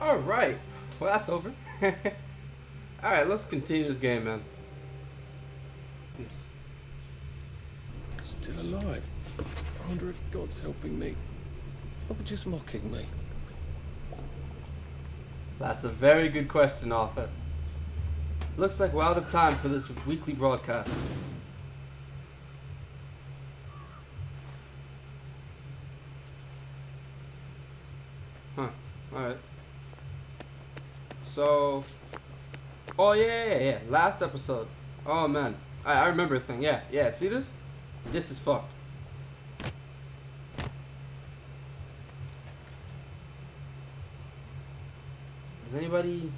Alright. Well, that's over. Alright, let's continue this game, man. Yes. Still alive. I wonder if God's helping me. Or just mocking me. That's a very good question, Arthur. Looks like we're out of time for this weekly broadcast. Huh. Alright. So... Oh, yeah. Last episode. Oh, man. I remember a thing. Yeah. See this? This is fucked. Does anybody...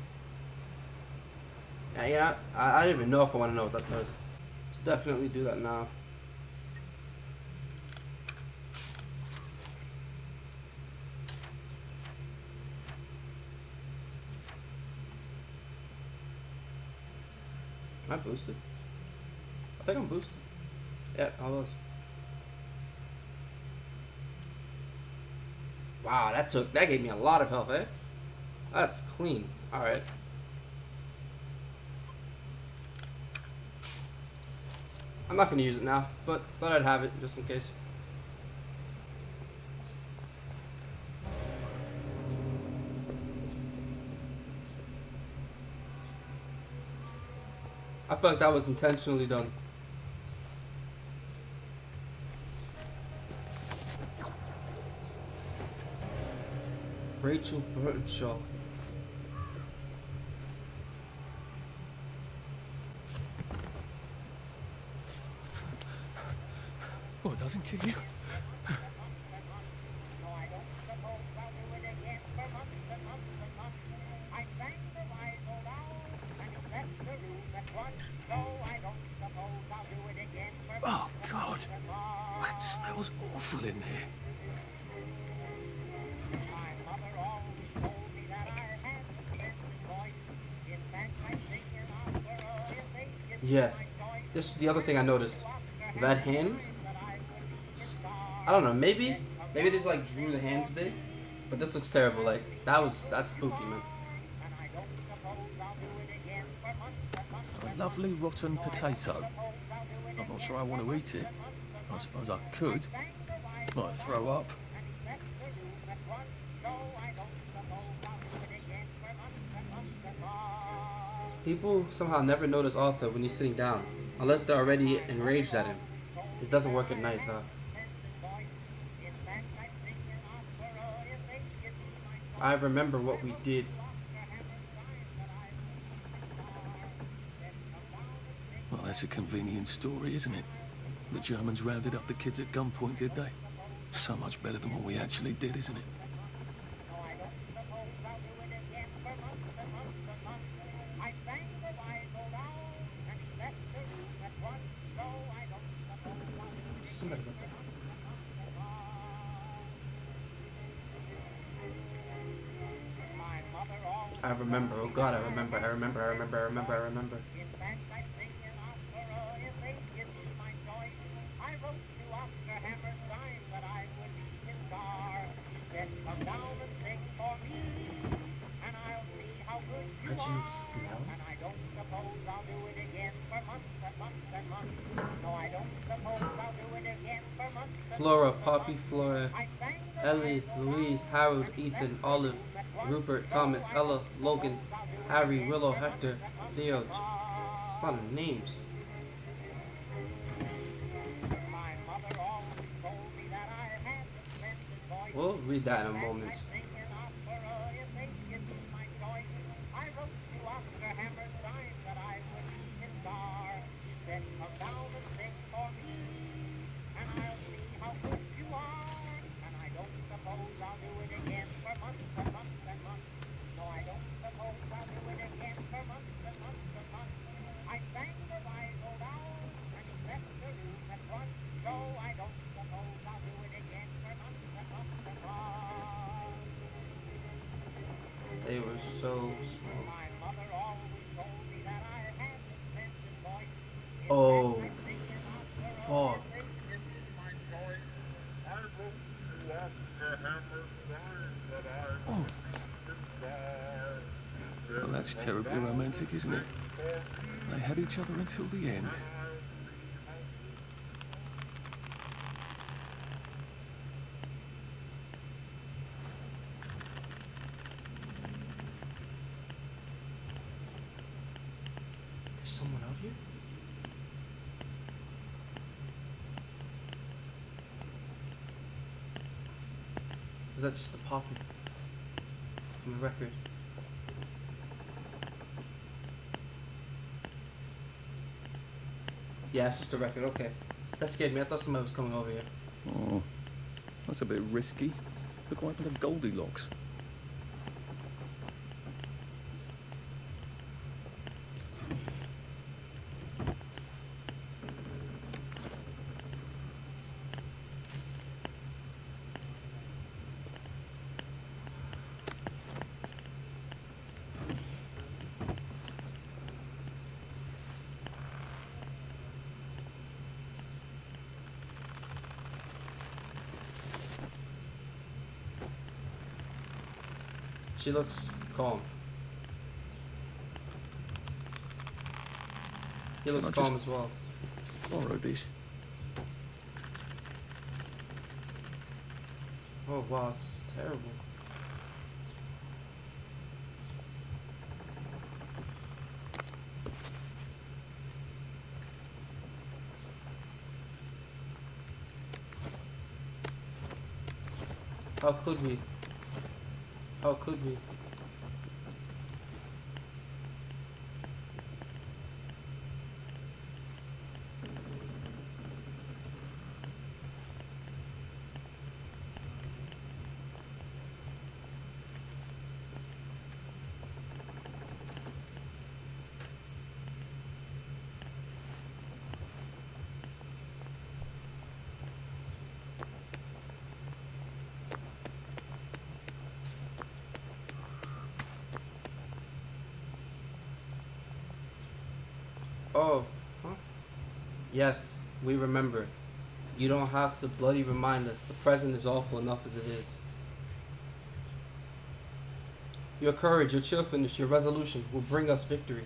Yeah, I don't even know if I want to know what that says. Let's definitely do that now. Am I boosted? I think I'm boosted. Yeah, I was. Wow, that gave me a lot of health, eh? That's clean. Alright. I'm not gonna use it now, but thought I'd have it just in case. I feel like that was intentionally done. Rachel Burnshaw. Oh, it doesn't kill you? Oh, God. That smells awful in there. Yeah. This was the other thing I noticed. That hand? I don't know, maybe they just like drew the hands big, but this looks terrible. Like that's spooky, man. A lovely rotten potato. I'm not sure I want to eat it. I suppose I could. Might throw up. People somehow never notice Arthur when he's sitting down, unless they're already enraged at him. This doesn't work at night, though. I remember what we did. Well, that's a convenient story, isn't it? The Germans rounded up the kids at gunpoint, did they? So much better than what we actually did, isn't it? Somebody got that. I remember. Oh God, I remember. Reginald Snell? Flora, Poppy, Flora, Ellie, Louise, Harold, Ethan, Olive, Rupert, Thomas, Ella, Logan, Harry, Willow, Hector, Theo. It's a lot of names. We'll read that in a moment. They were so small. Oh, fuck. Oh. It's terribly romantic, isn't it? They had each other until the end. There's someone out here? Is that just a poppy from the record? Yeah, it's just a record. Okay. That scared me. I thought somebody was coming over here. Oh, that's a bit risky. Look what happened to Goldilocks. She looks calm. He looks Can I calm just as well. borrow this? Oh wow, this is terrible. How could we? How could we? Oh, huh? Yes, we remember. You don't have to bloody remind us. The present is awful enough as it is. Your courage, your cheerfulness, your resolution will bring us victory.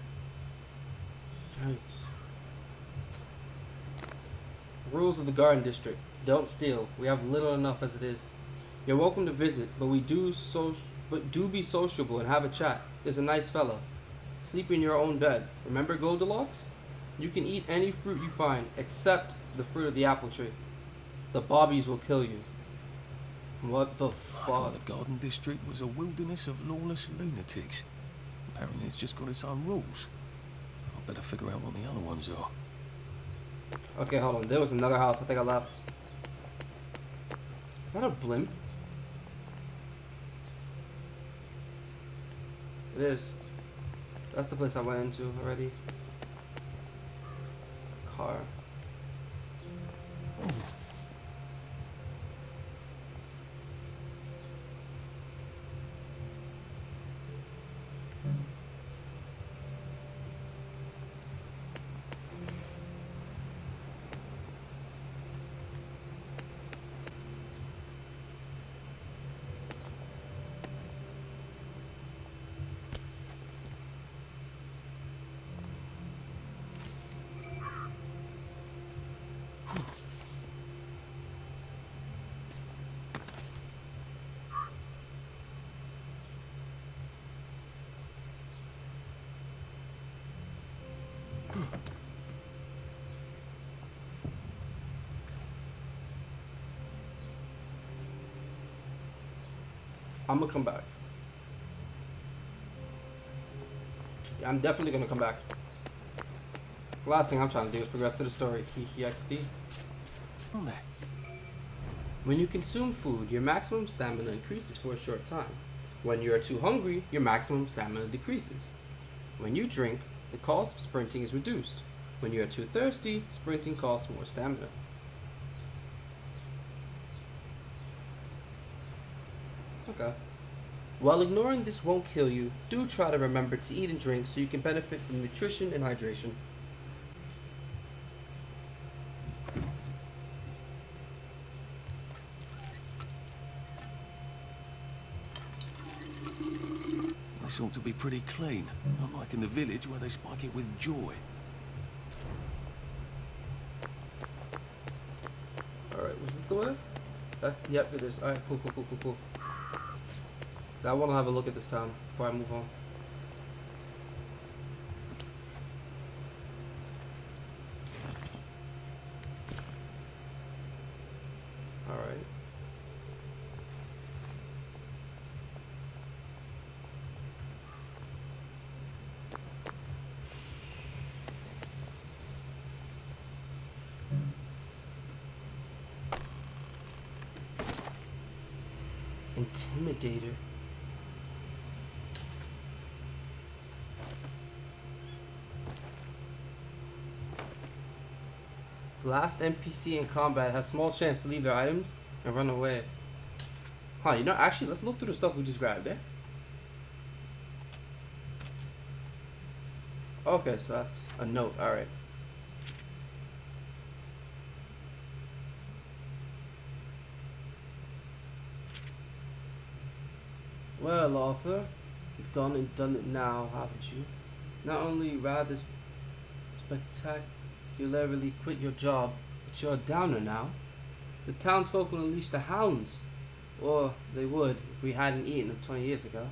Yikes. Rules of the Garden District. Don't steal. We have little enough as it is. You're welcome to visit, but do be sociable and have a chat. There's a nice fella. Sleep in your own bed. Remember Goldilocks? You can eat any fruit you find, except the fruit of the apple tree. The bobbies will kill you. What the I fuck? thought the Garden District was a wilderness of lawless lunatics. Apparently it's just got its own rules. I better figure out what the other ones are. Okay, hold on. There was another house. I think I left. Is that a blimp? It is. That's the place I went into already. Car. I'm gonna come back. Yeah, I'm definitely gonna come back. Last thing I'm trying to do is progress through the story. XD. On there. When you consume food, your maximum stamina increases for a short time. When you are too hungry, your maximum stamina decreases. When you drink, the cost of sprinting is reduced. When you are too thirsty, sprinting costs more stamina. Okay. While ignoring this won't kill you, do try to remember to eat and drink so you can benefit from nutrition and hydration. This This ought to be pretty clean, unlike in the village where they spike it with joy. Alright, was this the way? Yep, it is. Alright, cool. I want to have a look at this town before I move on. Alright. Intimidator. The last NPC in combat has small chance to leave their items and run away. Huh, you know, actually, let's look through the stuff we just grabbed, eh? Okay, so that's a note, alright. Well, Arthur, you've gone and done it now, haven't you? Not only rather spectacularly quit your job, but you're a downer now. The townsfolk will unleash the hounds, or they would if we hadn't eaten them 20 years ago.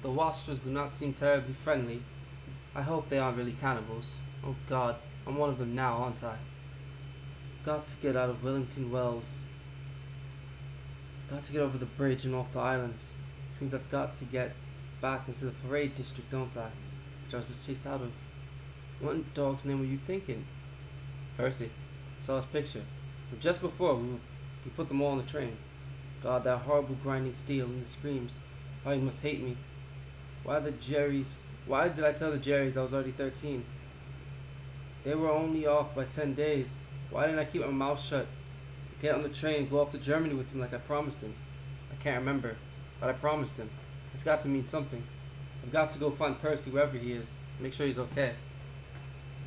The Wastrels do not seem terribly friendly. I hope they aren't really cannibals. Oh God, I'm one of them now, aren't I? Got to get out of Wellington Wells. Got to get over the bridge and off the islands. Which means I've got to get back into the parade district, don't I? Which I was just chased out of. What in dog's name were you thinking? Percy. I saw his picture. From just before we put them all on the train. God, that horrible grinding steel and the screams. How he must hate me. Why did I tell the Jerrys I was already 13? They were only off by 10 days. Why didn't I keep my mouth shut? Get on the train, go off to Germany with him like I promised him. I can't remember, but I promised him. It's got to mean something. I've got to go find Percy wherever he is. Make sure he's okay.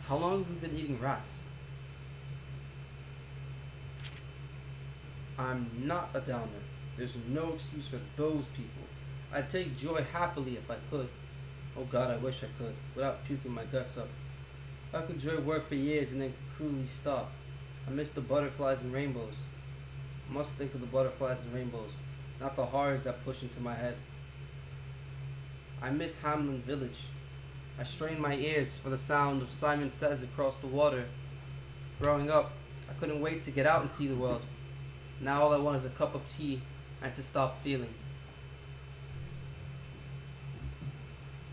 How long have we been eating rats? I'm not a downer. There's no excuse for those people. I'd take joy happily if I could. Oh God, I wish I could, without puking my guts up. How could joy work for years and then cruelly stop? I miss the butterflies and rainbows. I must think of the butterflies and rainbows, not the horrors that push into my head. I miss Hamlin Village. I strain my ears for the sound of Simon Says across the water. Growing up, I couldn't wait to get out and see the world. Now all I want is a cup of tea and to stop feeling.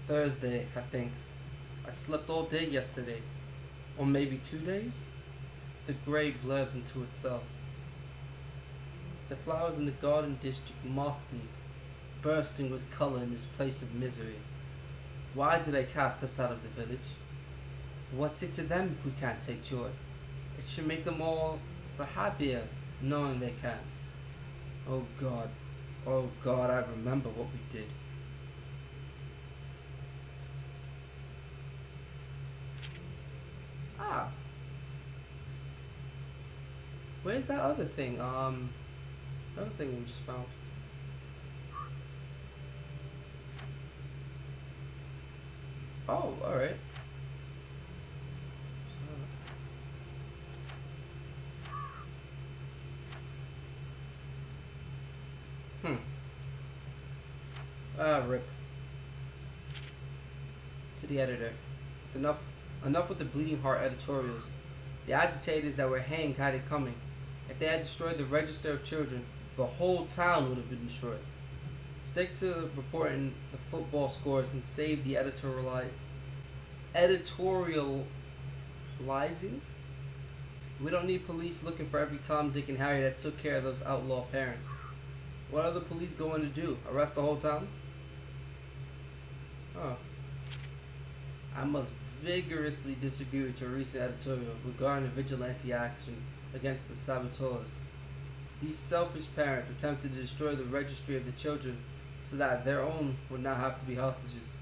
Thursday, I think. I slept all day yesterday. Or maybe 2 days? The gray blurs into itself. The flowers in the garden district mock me, bursting with color in this place of misery. Why do they cast us out of the village? What's it to them if we can't take joy? It should make them all the happier knowing they can. Oh God, I remember what we did. Ah. Where's that other thing? Other thing we just found. Oh, alright. Rip. To the editor. Enough with the bleeding heart editorials. The agitators that were hanged had it coming. If they had destroyed the register of children, the whole town would have been destroyed. Stick to reporting the football scores and save the editorializing. We don't need police looking for every Tom, Dick, and Harry that took care of those outlaw parents. What are the police going to do? Arrest the whole town? Huh. I must vigorously disagree with your recent editorial regarding the vigilante action against the saboteurs. These selfish parents attempted to destroy the registry of the children so that their own would not have to be hostages.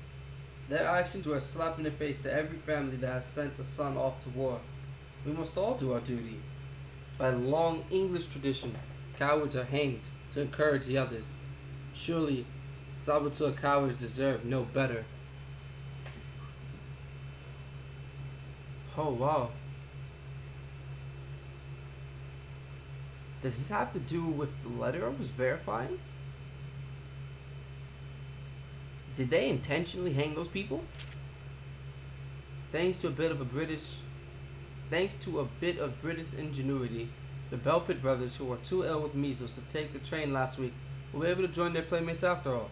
Their actions were a slap in the face to every family that has sent a son off to war. We must all do our duty. By long English tradition, cowards are hanged to encourage the others. Surely, Saboteur cowards deserve no better. Oh wow. Does this have to do with the letter I was verifying? Did they intentionally hang those people? Thanks to a bit of British ingenuity, the Belpit brothers, who were too ill with measles to take the train last week, were able to join their playmates after all.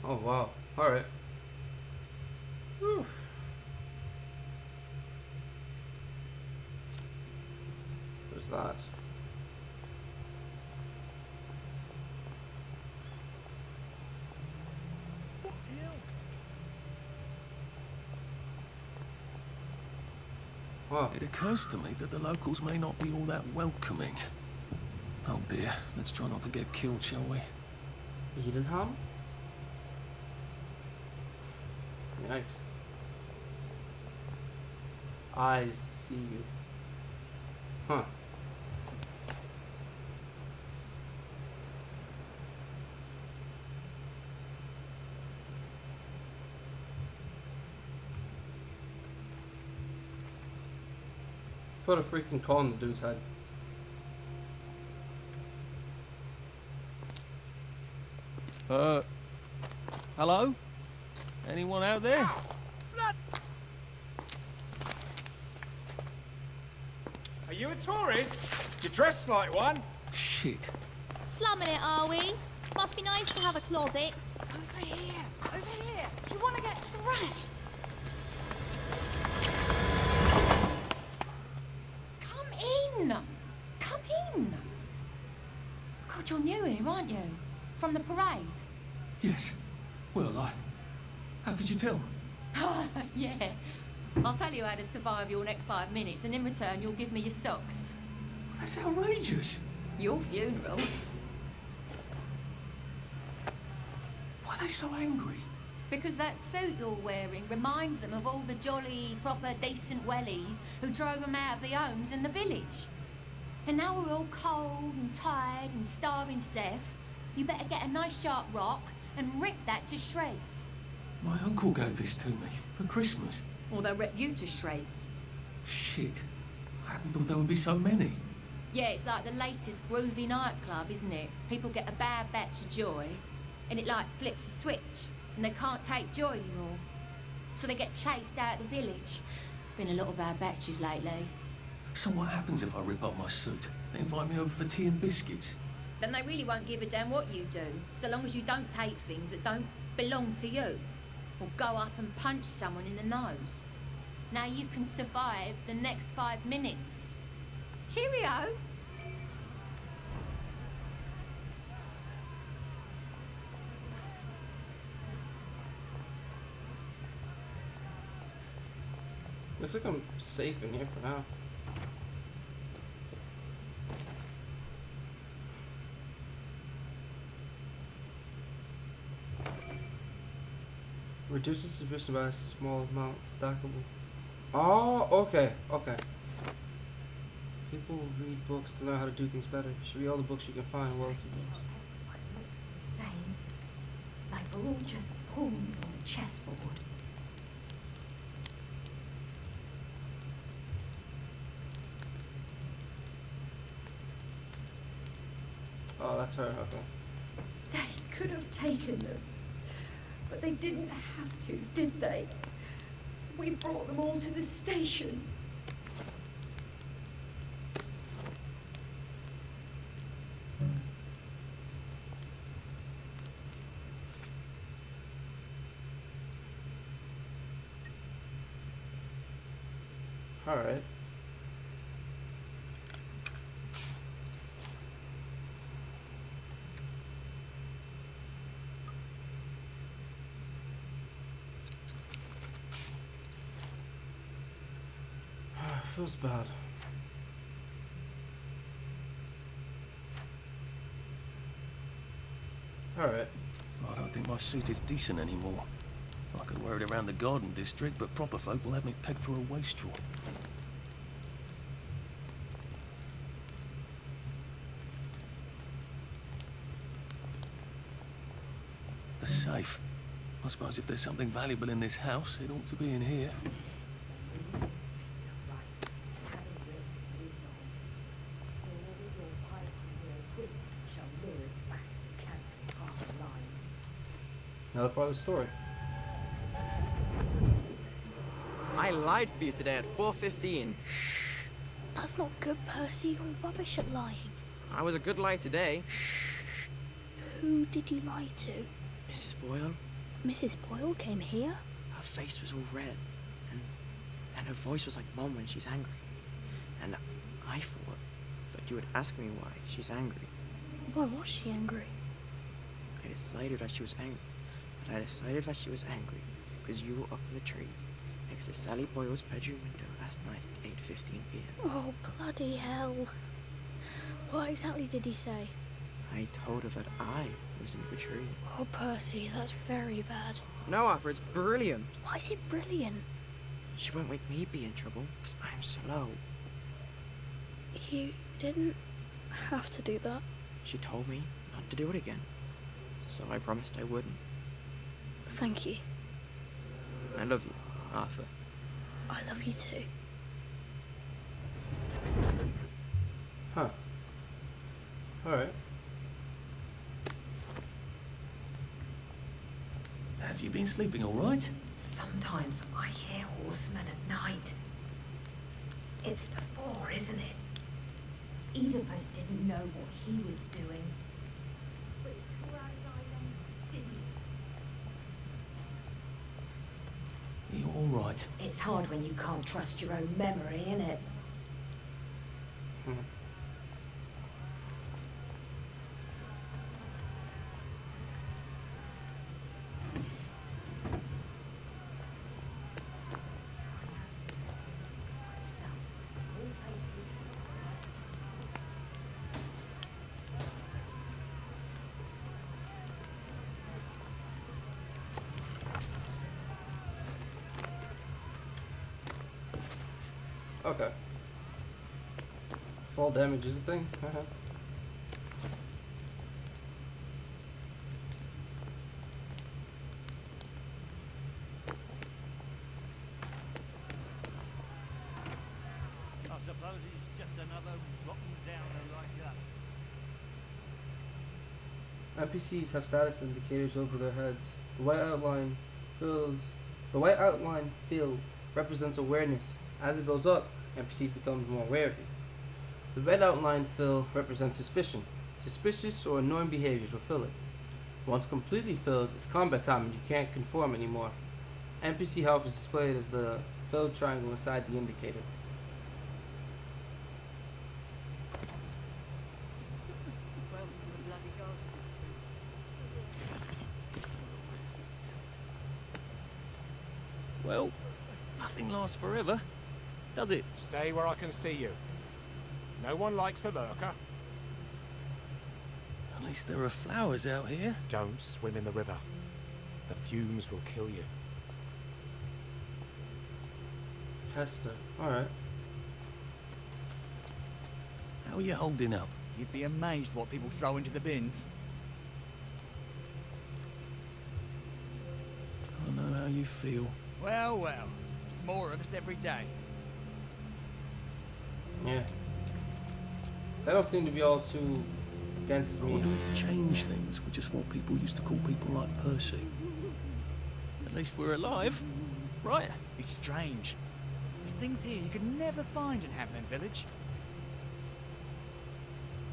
Oh wow. Alright. Whew. What's that? Wow. It occurs to me that the locals may not be all that welcoming. Oh dear, let's try not to get killed, shall we? Edenham? Yikes. Eyes see you. Huh. Put a freaking call in the dude's head. Hello? Anyone out there? Are you a tourist? You're dressed like one. Shit. Slumming it, are we? Must be nice to have a closet. Over here! Over here! Do you want to get thrashed? Come in! Come in! God, you're new here, aren't you? From the parade? Yes. Well, how could you tell? Yeah. I'll tell you how to survive your next 5 minutes, and in return, you'll give me your socks. That's outrageous. Your funeral. Why are they so angry? Because that suit you're wearing reminds them of all the jolly, proper, decent wellies who drove them out of their homes in the village. And now we're all cold and tired and starving to death. You better get a nice sharp rock and rip that to shreds. My uncle gave this to me for Christmas. Or they'll rip you to shreds. Shit. I hadn't thought there would be so many. Yeah, it's like the latest groovy nightclub, isn't it? People get a bad batch of joy, and it like flips a switch, and they can't take joy anymore. So they get chased out of the village. Been a lot of bad batches lately. So what happens if I rip up my suit? They invite me over for tea and biscuits. Then they really won't give a damn what you do, so long as you don't take things that don't belong to you. Or go up and punch someone in the nose. Now you can survive the next 5 minutes. Cheerio! Looks like I'm safe in here for now. Reduces suspicion by a small amount, stackable. Oh, okay, okay. People read books to learn how to do things better. You should read all the books you can find. Well, Same. Like we're all just pawns on a chessboard. oh, that's her. Okay. They could have taken them, but they didn't have to, did they? We brought them all to the station. All right. Feels bad. Alright. I don't think my suit is decent anymore. I could wear it around the garden district, but proper folk will have me pegged for a wastrel. safe. I suppose if there's something valuable in this house, it ought to be in here. Another part of the story. I lied for you today at 4:15. That's not good, Percy. You're rubbish at lying. I was a good lie today. Who did you lie to? Mrs. Boyle, Mrs. Boyle came here? her face was all red, and her voice was like Mom when she's angry. And I thought that you would ask me why she's angry. Why was she angry? I decided that she was angry. But I decided that she was angry because you were up in the tree next to Sally Boyle's bedroom window last night at 8:15 p.m. Oh, bloody hell. What exactly did he say? I told her that I was in the tree. Oh, Percy, that's very bad. No, Arthur, it's brilliant. Why is it brilliant? She won't make me be in trouble because I'm slow. You didn't have to do that. She told me not to do it again, so I promised I wouldn't. Thank you. I love you, Arthur. I love you too. Huh. Alright. Have you been sleeping all right? Sometimes I hear horsemen at night. It's the four, isn't it? Oedipus didn't know what he was doing. You're all right. It's hard when you can't trust your own memory, innit? Okay. Fall damage is a thing? I suppose he's just another rotten downer like us. NPCs have status indicators over their heads. The white outline field represents awareness. As it goes up, NPCs become more aware of it. The red outline fill represents suspicion. Suspicious or annoying behaviors will fill it. Once completely filled, it's combat time and you can't conform anymore. NPC health is displayed as the filled triangle inside the indicator. Well, nothing lasts forever, does it? Stay where I can see you. No one likes a lurker. At least there are flowers out here. Don't swim in the river. The fumes will kill you. Hester. Alright. How are you holding up? You'd be amazed what people throw into the bins. I know how you feel. Well, well. There's more of us every day. Yeah. They don't seem to be all too against I me. wonder if change things were just what people used to call people like Percy. At least we're alive, right? It's strange. There's things here you could never find in Hampton Village.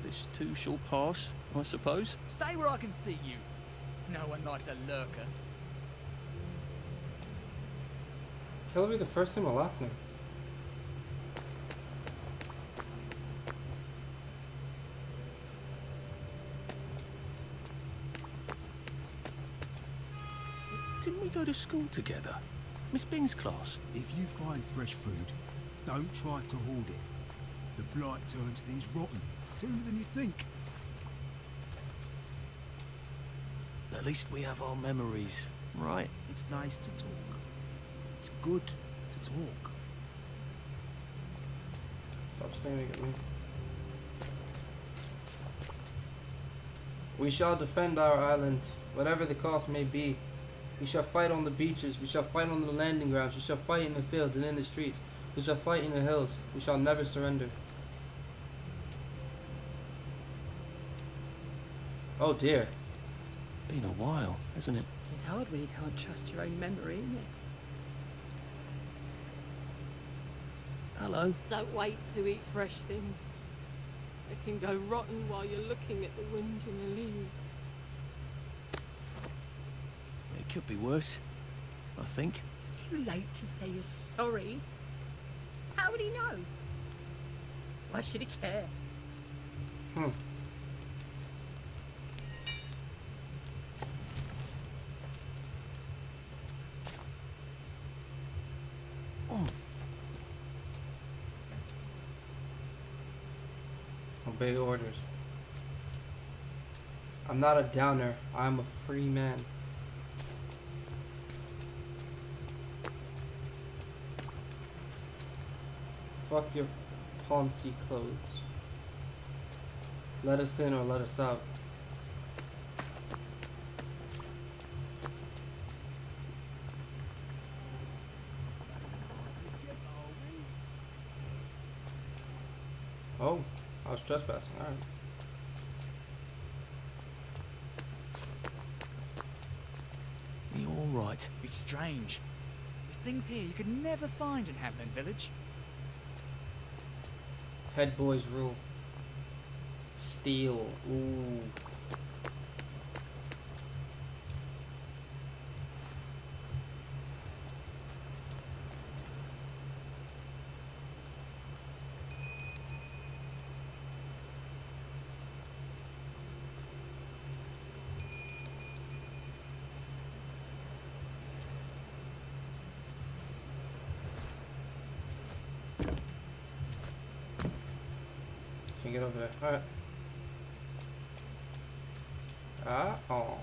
This too shall pass, I suppose. Stay where I can see you. No one likes a lurker. Hillary the first name or last name? Didn't we go to school together? Miss Bing's class. If you find fresh food, don't try to hoard it. The blight turns things rotten sooner than you think. At least we have our memories, right? It's nice to talk. It's good to talk. Stop staring at me. We shall defend our island whatever the cost may be. We shall fight on the beaches, we shall fight on the landing grounds, we shall fight in the fields and in the streets, we shall fight in the hills, we shall never surrender. Oh dear. Been a while, hasn't it? It's hard when you can't trust your own memory, isn't it? Hello. Don't wait to eat fresh things. They can go rotten while you're looking at the wind in the leaves. It could be worse, I think. It's too late to say you're sorry. How would he know? Why should he care? Obey orders. I'm not a downer. I'm a free man. Fuck your Ponzi clothes. Let us in or let us out. Oh, I was trespassing. Alright. You all right? It's strange. There's things here you could never find in Hampton Village. Head boys rule. Steel. Ooh. Can get over there. Alright. Oh.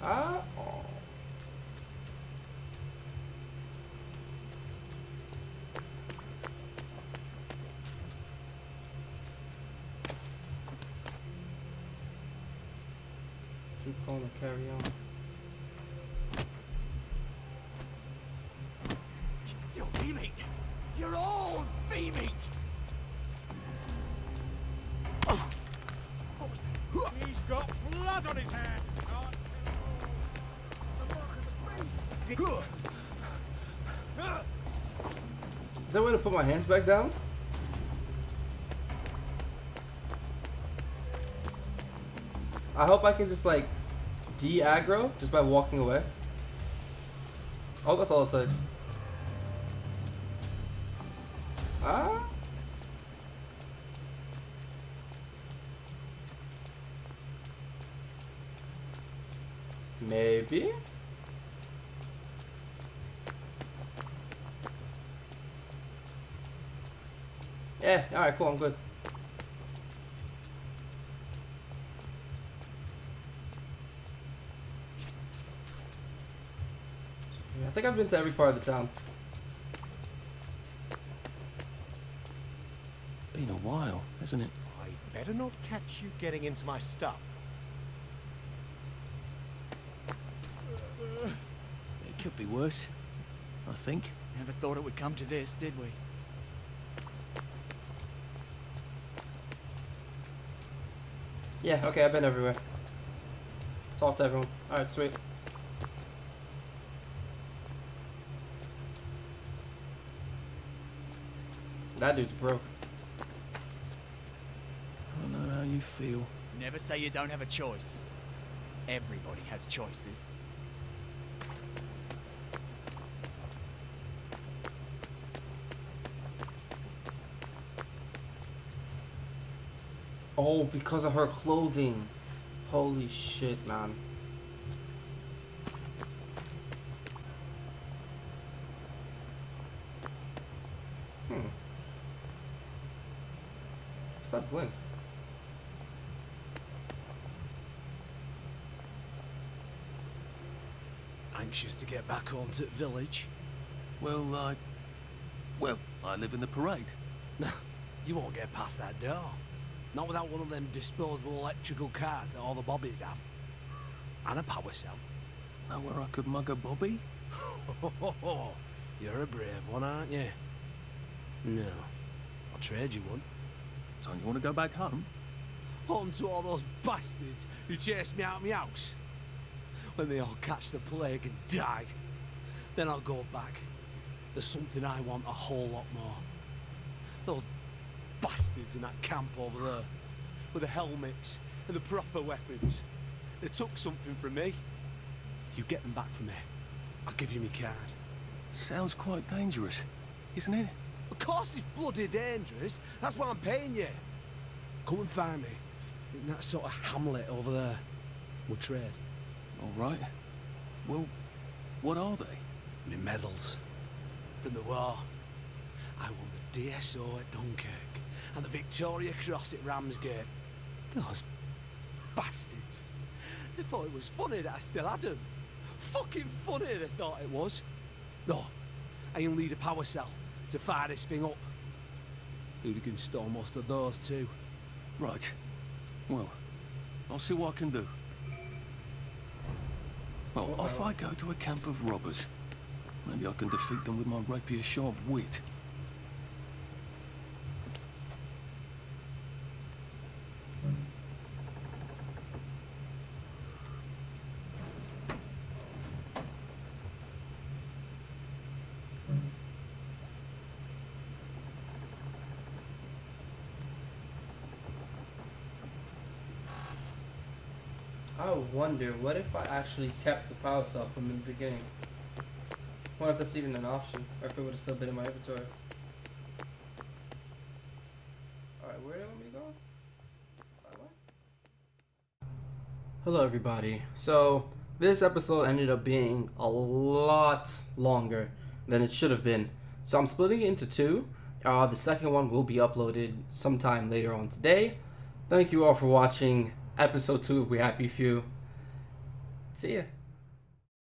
Oh. Keep going and carry on. You're V-meat! You're all V-meat! He's got blood on his hand! Is that way to put my hands back down? I hope I can just like de-aggro just by walking away. Oh, that's all it takes. Ah. Maybe. Yeah, alright, cool, I'm good. Yeah, I think I've been to every part of the town. Been a while, hasn't it? I better not catch you getting into my stuff. It could be worse, I think. Never thought it would come to this, did we? Yeah, okay, I've been everywhere. Talk to everyone. Alright, sweet. That dude's broke. I don't know how you feel. Never say you don't have a choice. Everybody has choices. Oh, because of her clothing. Holy shit, man. What's that blink? Anxious to get back home to the village? Well, I live in the parade. You won't get past that door. Not without one of them disposable electrical cars that all the bobbies have. And a power cell. Know where I could mug a bobby? You're a brave one, aren't you? No. I'll trade you one. So you want to go back home? On to all those bastards who chased me out of my house. When they all catch the plague and die, then I'll go back. There's something I want a whole lot more. Those bastards in that camp over there, with the helmets and the proper weapons. They took something from me. You get them back from me, I'll give you my card. Sounds quite dangerous, isn't it? Of course it's bloody dangerous. That's why I'm paying you. Come and find me in that sort of hamlet over there. We'll trade. All right. Well, what are they? My medals. From the war. I won the DSO at Dunkirk and the Victoria Cross at Ramsgate. Those bastards. They thought it was funny that I still had them. Fucking funny they thought it was. No, I'll need a power cell to fire this thing up. Hooligans stole most of those too. Right. Well, I'll see what I can do. Well, off I go to a camp of robbers. Maybe I can defeat them with my rapier-sharp wit. I wonder, what if I actually kept the power cell from the beginning? What if that's even an option, or if it would have still been in my inventory? Alright, where do you want me to go? Hello everybody. So, this episode ended up being a lot longer than it should have been. So I'm splitting it into two. The second one will be uploaded sometime later on today. Thank you all for watching episode 2 of We Happy Few. See ya.